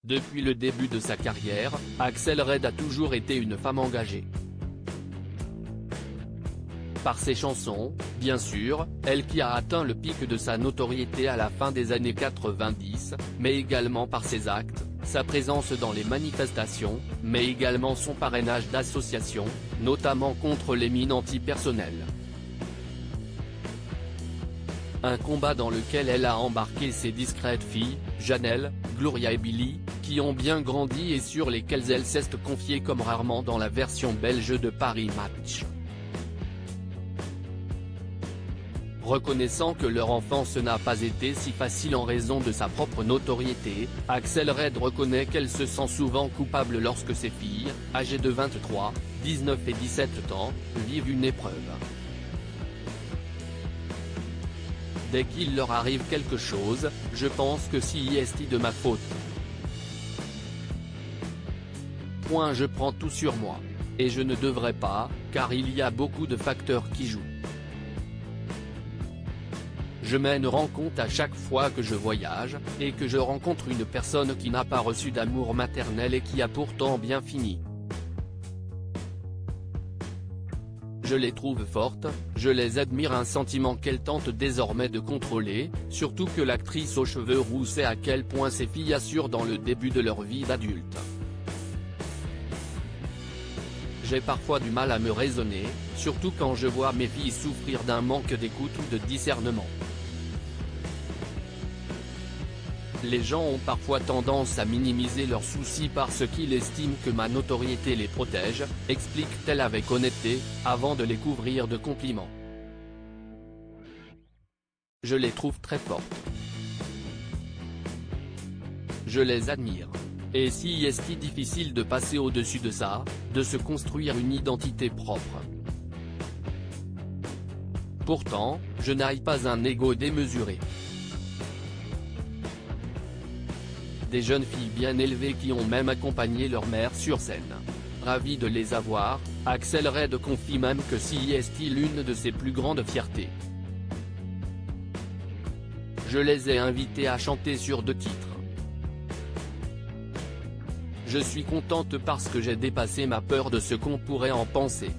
Depuis le début de sa carrière, Axel Red a toujours été une femme engagée. Par ses chansons, bien sûr, elle qui a atteint le pic de sa notoriété à la fin des années 90, mais également par ses actes, sa présence dans les manifestations, mais également son parrainage d'associations, notamment contre les mines antipersonnelles. Un combat dans lequel elle a embarqué ses discrètes filles, Janelle, Gloria et Billy, qui ont bien grandi et sur lesquelles elle s'est confiée comme rarement dans la version belge de Paris Match. Reconnaissant que leur enfance n'a pas été si facile en raison de sa propre notoriété, Axel Red reconnaît qu'elle se sent souvent coupable lorsque ses filles, âgées de 23, 19 et 17 ans, vivent une épreuve. Dès qu'il leur arrive quelque chose, je pense que c'est de ma faute. Je prends tout sur moi. Et je ne devrais pas, car il y a beaucoup de facteurs qui jouent. Je me rends compte à chaque fois que je voyage, et que je rencontre une personne qui n'a pas reçu d'amour maternel et qui a pourtant bien fini. Je les trouve fortes, je les admire, un sentiment qu'elle tente désormais de contrôler, surtout que l'actrice aux cheveux roux sait à quel point ses filles assurent dans le début de leur vie d'adulte. J'ai parfois du mal à me raisonner, surtout quand je vois mes filles souffrir d'un manque d'écoute ou de discernement. Les gens ont parfois tendance à minimiser leurs soucis parce qu'ils estiment que ma notoriété les protège, explique-t-elle avec honnêteté, avant de les couvrir de compliments. Je les trouve très fortes. Je les admire. Et si est difficile de passer au-dessus de ça, de se construire une identité propre. Pourtant, je n'ai pas un ego démesuré. Des jeunes filles bien élevées qui ont même accompagné leur mère sur scène. Ravi de les avoir, Axel Red confie même que c'est l'une de ses plus grandes fiertés. Je les ai invités à chanter sur 2 titres. Je suis contente parce que j'ai dépassé ma peur de ce qu'on pourrait en penser.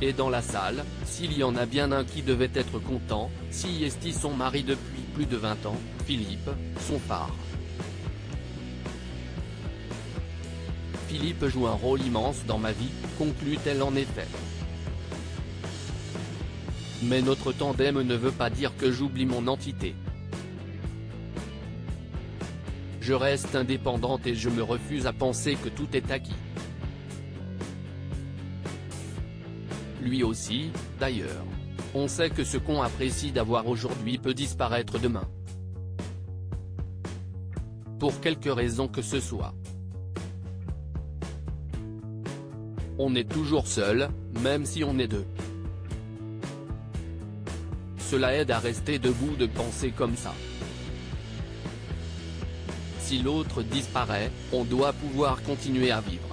Et dans la salle, s'il y en a bien un qui devait être content, c'est son mari depuis plus de 20 ans, Philippe, son phare. Philippe joue un rôle immense dans ma vie, conclut-elle en effet. Mais notre tandem ne veut pas dire que j'oublie mon entité. Je reste indépendante et je me refuse à penser que tout est acquis. Lui aussi, d'ailleurs. On sait que ce qu'on apprécie d'avoir aujourd'hui peut disparaître demain. Pour quelque raison que ce soit. On est toujours seul, même si on est 2. Cela aide à rester debout de penser comme ça. Si l'autre disparaît, on doit pouvoir continuer à vivre.